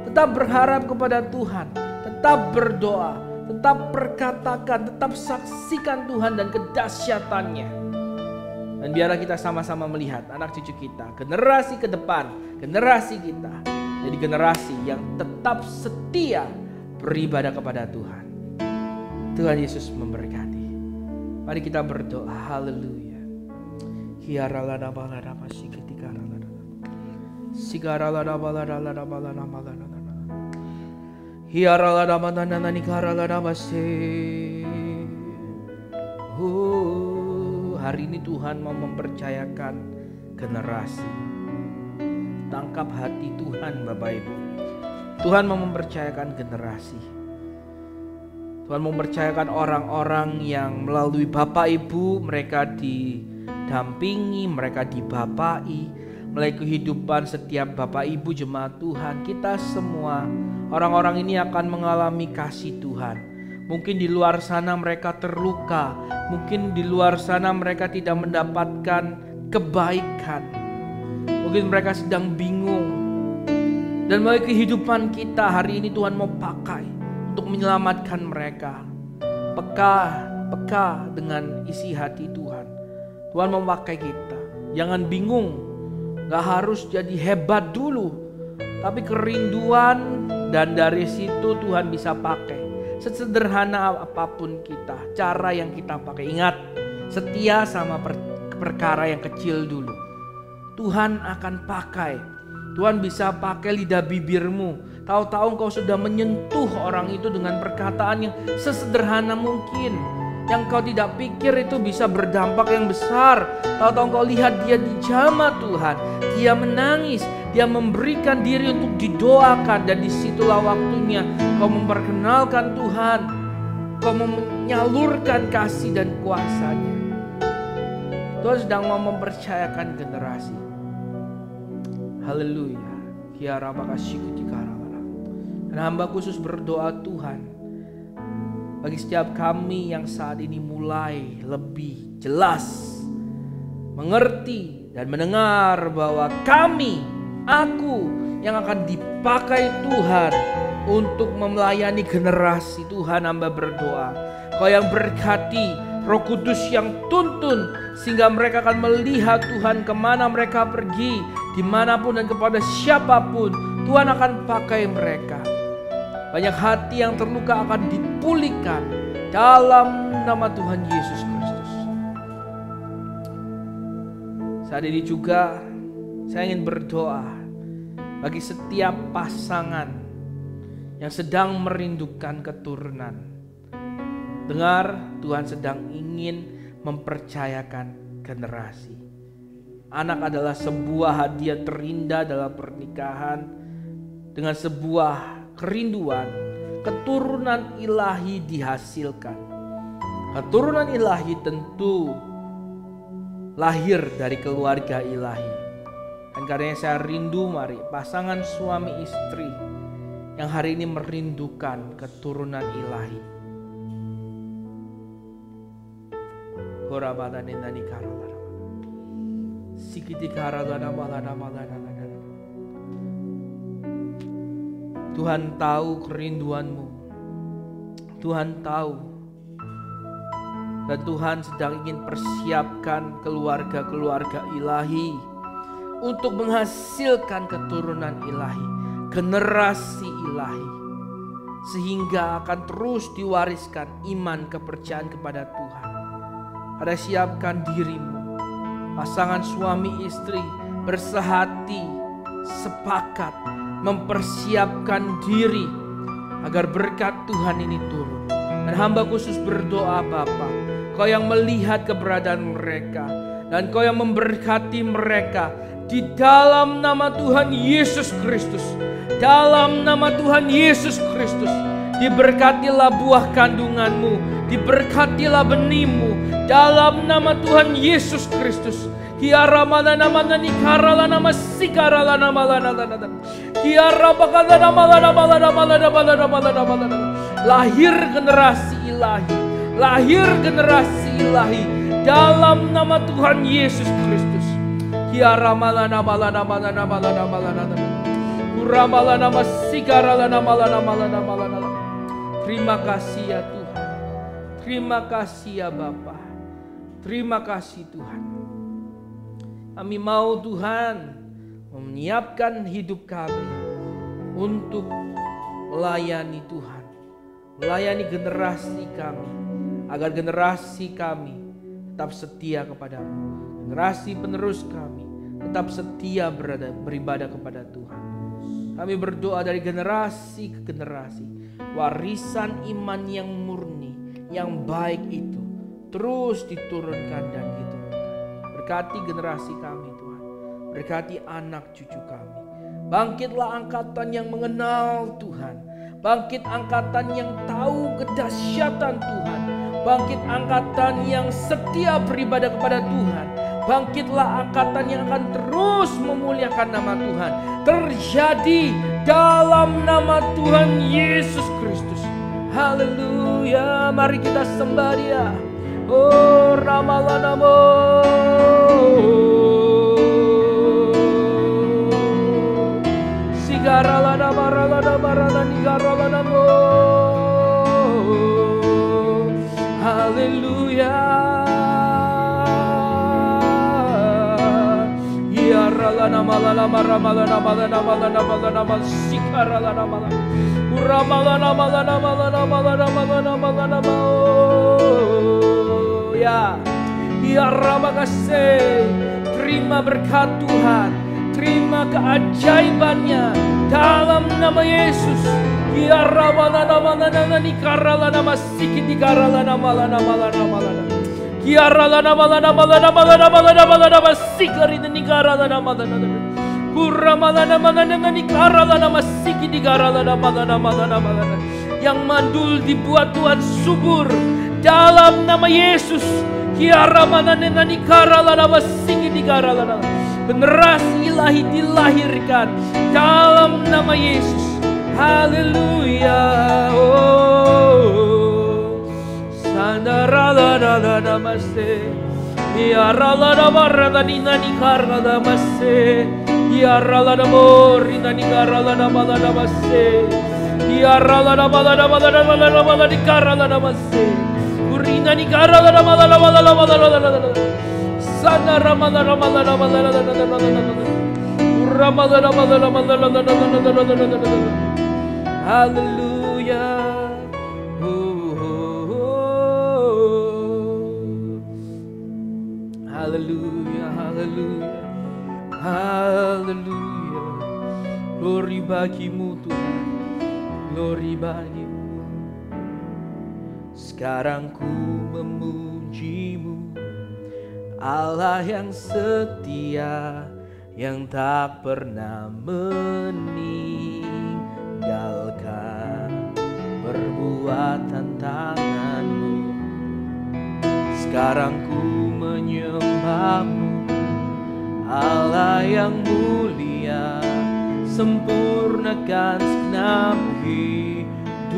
Tetap berharap kepada Tuhan, tetap berdoa, tetap perkatakan, tetap saksikan Tuhan dan kedahsyatannya. Dan biarlah kita sama-sama melihat anak cucu kita, generasi ke depan, generasi kita jadi generasi yang tetap setia beribadah kepada Tuhan. Tuhan Yesus memberkati. Mari kita berdoa. Haleluya. Hari ini Tuhan mau mempercayakan generasi. Tangkap hati Tuhan Bapak Ibu. Tuhan mau mempercayakan generasi. Tuhan mau mempercayakan orang-orang yang melalui Bapak Ibu mereka didampingi, mereka dibapai, melalui kehidupan setiap Bapak Ibu jemaat Tuhan. Kita semua orang-orang ini akan mengalami kasih Tuhan. Mungkin di luar sana mereka terluka, mungkin di luar sana mereka tidak mendapatkan kebaikan, mungkin mereka sedang bingung. Dan melalui kehidupan kita hari ini Tuhan mau pakai untuk menyelamatkan mereka. Peka dengan isi hati Tuhan. Tuhan mau pakai kita. Jangan bingung, gak harus jadi hebat dulu, tapi kerinduan, dan dari situ Tuhan bisa pakai. Sesederhana apapun kita, cara yang kita pakai. Ingat, setia sama perkara yang kecil dulu. Tuhan akan pakai. Tuhan bisa pakai lidah bibirmu. Tahu-tahu engkau sudah menyentuh orang itu dengan perkataan yang sesederhana mungkin, yang kau tidak pikir itu bisa berdampak yang besar. Tahu-tahu engkau lihat dia dijamah Tuhan, dia menangis, dia memberikan diri untuk didoakan. Dan disitulah waktunya kau memperkenalkan Tuhan, kau menyalurkan kasih dan kuasa-Nya. Tuhan sedang mau mempercayakan generasi. Haleluya. Dan hamba khusus berdoa Tuhan, bagi setiap kami yang saat ini mulai lebih jelas mengerti dan mendengar bahwa aku yang akan dipakai Tuhan untuk melayani generasi. Tuhan, hamba berdoa Kau yang berkati, Roh Kudus yang tuntun, sehingga mereka akan melihat Tuhan kemana mereka pergi, dimanapun dan kepada siapapun Tuhan akan pakai mereka. Banyak hati yang terluka akan dipulihkan dalam nama Tuhan Yesus Kristus. Saat ini juga saya ingin berdoa bagi setiap pasangan yang sedang merindukan keturunan. Dengar, Tuhan sedang ingin mempercayakan generasi. Anak adalah sebuah hadiah terindah dalam pernikahan dengan sebuah kerinduan. Keturunan ilahi dihasilkan. Keturunan ilahi tentu lahir dari keluarga ilahi. Dan karenanya saya rindu, mari pasangan suami istri yang hari ini merindukan keturunan ilahi. Tuhan tahu kerinduanmu. Tuhan tahu. Dan Tuhan sedang ingin persiapkan keluarga-keluarga ilahi untuk menghasilkan keturunan ilahi, generasi ilahi, sehingga akan terus diwariskan iman kepercayaan kepada Tuhan. Ada siapkan dirimu, pasangan suami istri bersehati, sepakat mempersiapkan diri agar berkat Tuhan ini turun. Dan hamba khusus berdoa, Bapa, Kau yang melihat keberadaan mereka dan Kau yang memberkati mereka di dalam nama Tuhan Yesus Kristus. Dalam nama Tuhan Yesus Kristus, diberkatilah buah kandunganmu, diberkatilah benihmu dalam nama Tuhan Yesus Kristus. Kiara mana nama nani karala nama sikara la nama la nana. Kiara bakala nama la nama la nama la nama la nama la nama la. Lahir generasi ilahi, lahir generasi ilahi dalam nama Tuhan Yesus Kristus. Kiara mala nama la nama la nama la nama la nama. Kuramala nama sikara la nama la nama la nama la nama. Terima kasih ya Tuhan. Terima kasih ya Bapa. Terima kasih Tuhan. Kami mau Tuhan menyiapkan hidup kami untuk melayani Tuhan, melayani generasi kami, agar generasi kami tetap setia kepadamu, generasi penerus kami tetap setia beribadah kepada Tuhan. Kami berdoa dari generasi ke generasi, warisan iman yang murni, yang baik itu terus diturunkan dan diturunkan. Berkati generasi kami Tuhan, berkati anak cucu kami. Bangkitlah angkatan yang mengenal Tuhan, bangkit angkatan yang tahu kedahsyatan Tuhan, bangkit angkatan yang setia beribadah kepada Tuhan, bangkitlah angkatan yang akan terus memuliakan nama Tuhan. Terjadi dalam nama Tuhan Yesus Kristus. Haleluya, mari kita sembah Dia. Oh Ramala Namo, Sigarala Nama Rala Nama Rala Nigarala Namo. Haleluya. Ya Rala Nama Lama Ramala Nama Nama Nama Nama Sigarala Nama Ramala Nama Nama Nama Nama Nama Nama. Ya Rama kasih, terima berkat Tuhan, terima keajaibannya dalam nama Yesus. Ya Rama nama nikarala nama sikit nikarala nama la. Kiara la nama sikari nikarala nama la. Kurama la nama nikarala nama sikit nikarala nama la. Yang mandul dibuat Tuhan subur dalam nama Yesus. Kiara mana nani karala nama singi di karala nama. Generasi ilahi dilahirkan dalam nama Yesus. Haleluya. Oh, sandarala namaste. Kiara nama nani karala namaste. Kiara nama nani karala nama namaste. Kiara nama nani karala namaste. Kurina ni karala la sana ramala hallelujah. Hallelujah, hallelujah. Haleluya. Glory bagimu Tuhan, glory bagimu. Sekarang ku memujimu, Allah yang setia, yang tak pernah meninggalkan perbuatan tanganmu. Sekarang ku menyembahmu, Allah yang mulia, sempurnakan segenap hidupku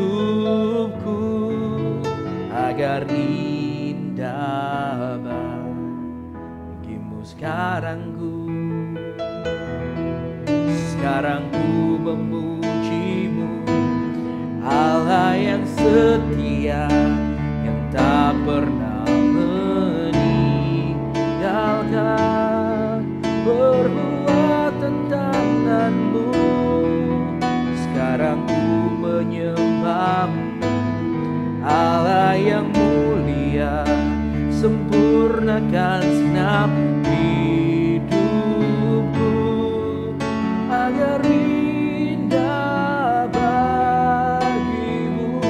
agar indah bagimu. Sekarang ku memujimu, Allah yang setia, yang tak pernah meninggalkan perbuatan tanganmu. Sekarang ku menyembahmu, Allah yang mulia, sempurnakan segenap hidupku agar indah bagimu.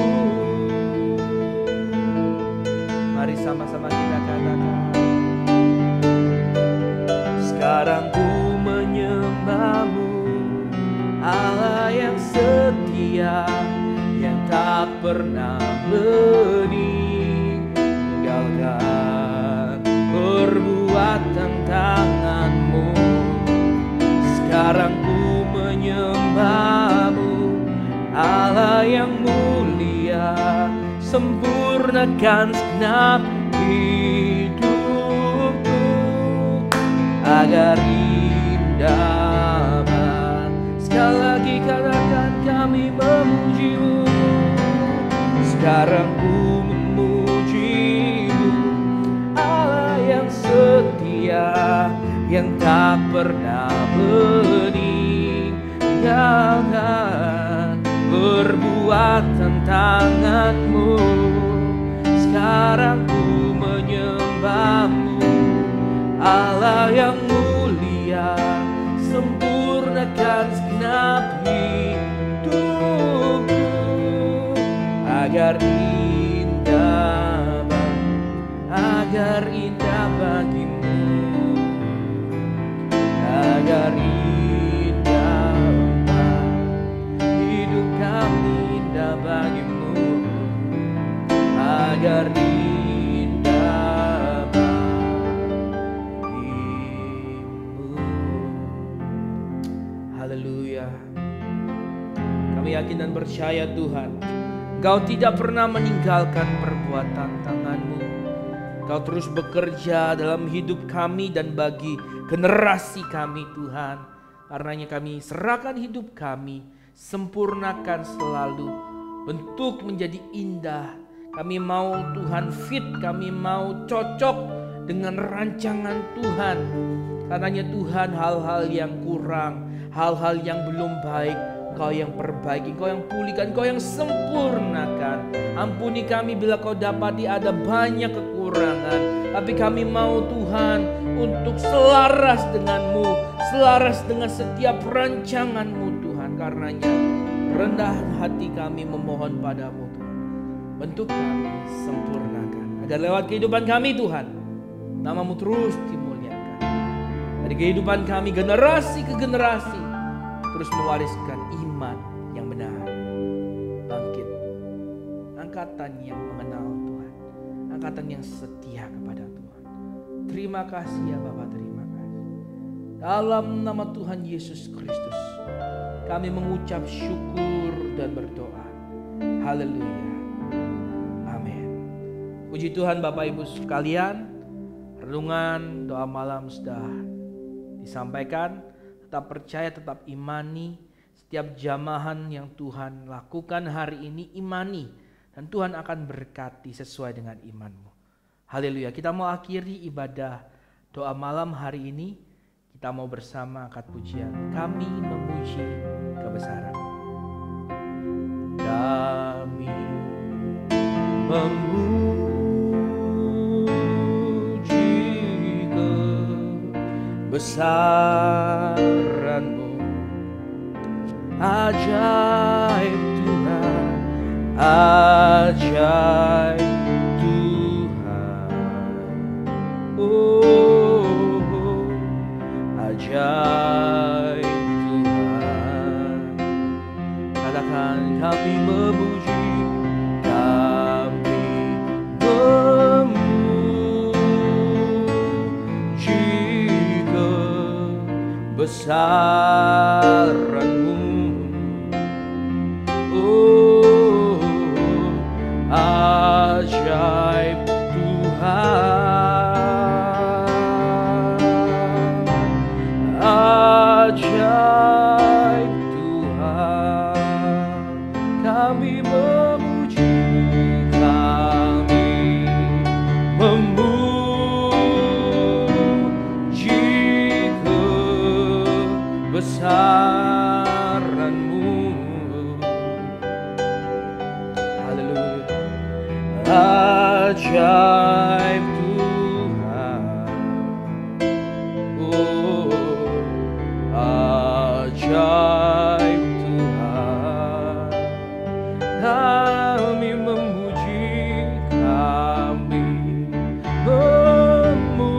Mari sama-sama kita katakan. Sekarang ku menyembahmu, Allah yang setia, yang tak pernah meninggalkan perbuatan tanganmu. Sekarang ku menyembahmu, Allah yang mulia, sempurnakan segenap hidupku agar indah bagimu. Sekali lagi katakan, kami memujimu. Sekarang ku memujimu, Allah yang setia, yang tak pernah meninggalkan perbuatan tanganmu. Sekarang ku menyembahmu, Allah yang mulia, sempurnakan segenap hidupku agar indah bagimu, agar indah hidup kami indah bagimu, agar indah bagimu. Haleluya. Kami yakin dan percaya Tuhan, Engkau tidak pernah meninggalkan perbuatan tanganmu. Engkau terus bekerja dalam hidup kami dan bagi generasi kami Tuhan. Karenanya kami serahkan hidup kami, sempurnakan selalu, bentuk menjadi indah. Kami mau Tuhan fit, kami mau cocok dengan rancangan Tuhan. Karenanya Tuhan, hal-hal yang kurang, hal-hal yang belum baik, Engkau yang perbaiki, Engkau yang pulihkan, Engkau yang sempurnakan. Ampuni kami bila Kau dapati ada banyak kekurangan, tapi kami mau Tuhan untuk selaras denganmu, selaras dengan setiap rancanganmu Tuhan. Karenanya rendah hati kami memohon padamu Tuhan, bentuk kami, sempurnakan, agar lewat kehidupan kami Tuhan, nama-Mu terus dimuliakan. Dari kehidupan kami generasi ke generasi terus mewariskan iman yang benar, bangkit, angkatan yang mengenal Tuhan, angkatan yang setia kepada Tuhan. Terima kasih ya Bapa, terima kasih. Dalam nama Tuhan Yesus Kristus kami mengucap syukur dan berdoa. Haleluya. Amin. Puji Tuhan Bapak Ibu sekalian, renungan doa malam sudah disampaikan. Tetap percaya, tetap imani setiap jamahan yang Tuhan lakukan hari ini, imani, dan Tuhan akan berkati sesuai dengan imanmu. Haleluya. Kita mau akhiri ibadah doa malam hari ini. Kita mau bersama angkat pujian, kami memuji kebesaran. Kami memuji kebesaran kebesaran-Mu. Ajaib Tuhan, ajaib Tuhan. Oh, ajaib Tuhan. Katakan kami memuji, kami memuji kebesaran-Mu. Oh, ajaib Tuhan, ajaib Tuhan. Kami memuji, kami memuji kebesaran-Mu. Ajaib Tuhan, oh ajaib Tuhan. Kami memuji, kami memuji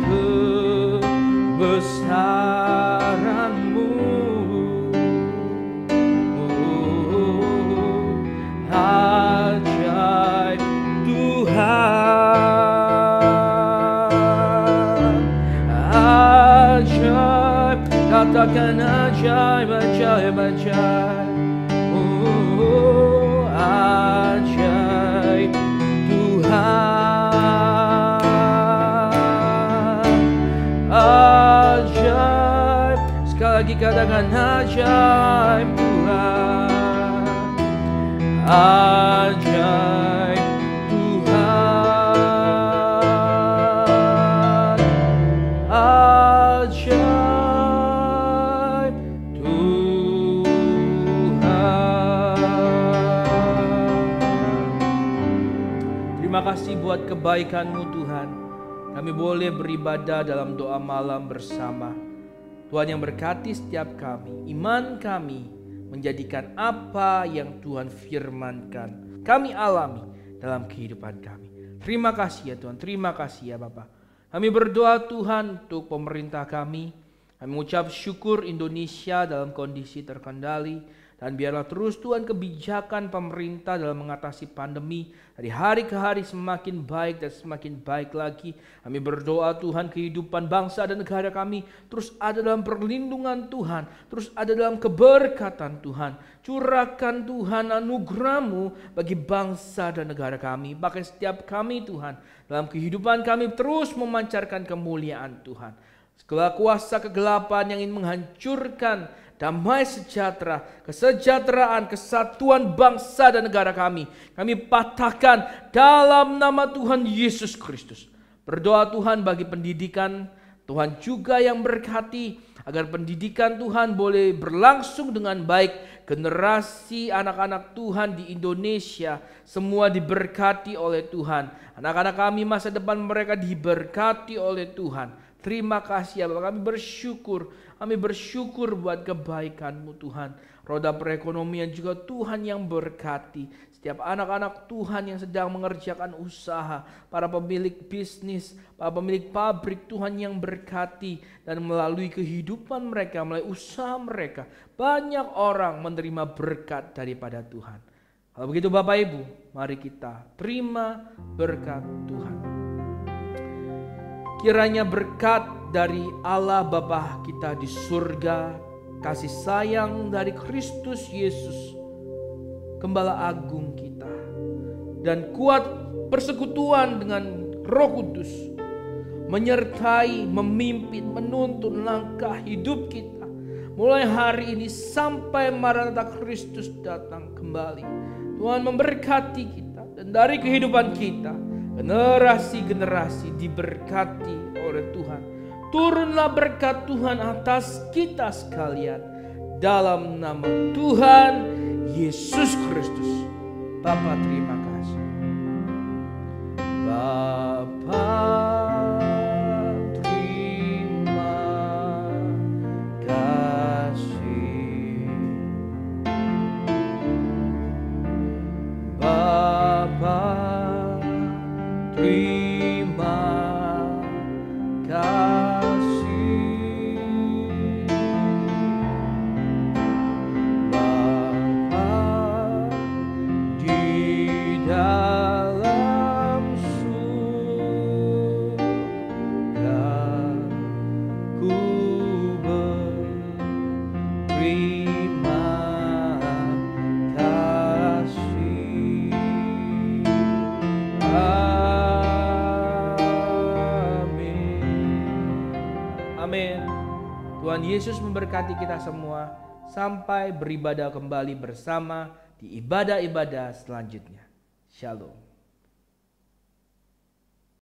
kebesaran-Mu. Ajaib Tuhan, ajaib, katakan ajaib, ajaib, ajaib. Oh, ajaib Tuhan, ajaib. Sekali lagi katakan ajaib Tuhan, ajaib Tuhan, ajaib Tuhan. Terima kasih buat kebaikan-Mu Tuhan. Kami boleh beribadah dalam doa malam bersama. Tuhan yang berkati setiap kami, iman kami menjadikan apa yang Tuhan firmankan kami alami dalam kehidupan kami. Terima kasih ya Tuhan, terima kasih ya Bapa. Kami berdoa Tuhan untuk pemerintah kami. Kami mengucap syukur Indonesia dalam kondisi terkendali. Dan biarlah terus Tuhan kebijakan pemerintah dalam mengatasi pandemi dari hari ke hari semakin baik dan semakin baik lagi. Kami berdoa Tuhan kehidupan bangsa dan negara kami terus ada dalam perlindungan Tuhan, terus ada dalam keberkatan Tuhan. Curahkan Tuhan anugerah-Mu bagi bangsa dan negara kami. Pakai setiap kami Tuhan dalam kehidupan kami terus memancarkan kemuliaan Tuhan. Segala kuasa kegelapan yang ingin menghancurkan damai sejahtera, kesejahteraan, kesatuan bangsa dan negara kami patahkan dalam nama Tuhan Yesus Kristus. Berdoa Tuhan bagi pendidikan, Tuhan juga yang berkati agar pendidikan Tuhan boleh berlangsung dengan baik. Generasi anak-anak Tuhan di Indonesia semua diberkati oleh Tuhan. Anak-anak kami masa depan mereka diberkati oleh Tuhan. Terima kasih ya Bapak, kami bersyukur buat kebaikan-Mu Tuhan. Roda perekonomian juga Tuhan yang berkati. Setiap anak-anak Tuhan yang sedang mengerjakan usaha, para pemilik bisnis, para pemilik pabrik Tuhan yang berkati. Dan melalui kehidupan mereka, melalui usaha mereka, banyak orang menerima berkat daripada Tuhan. Kalau begitu Bapak Ibu, mari kita terima berkat Tuhan. Kiranya berkat dari Allah Bapa kita di surga, kasih sayang dari Kristus Yesus, Gembala Agung kita, dan kuat persekutuan dengan Roh Kudus, menyertai, memimpin, menuntun langkah hidup kita, mulai hari ini sampai Maranatha Kristus datang kembali. Tuhan memberkati kita, dan dari kehidupan kita, generasi-generasi diberkati oleh Tuhan. Turunlah berkat Tuhan atas kita sekalian. Dalam nama Tuhan Yesus Kristus. Bapa terima kasih. Bapa Terima kasih. Amin. Amin. Tuhan Yesus memberkati kita semua. Sampai beribadah kembali bersama di ibadah-ibadah selanjutnya. Shalom.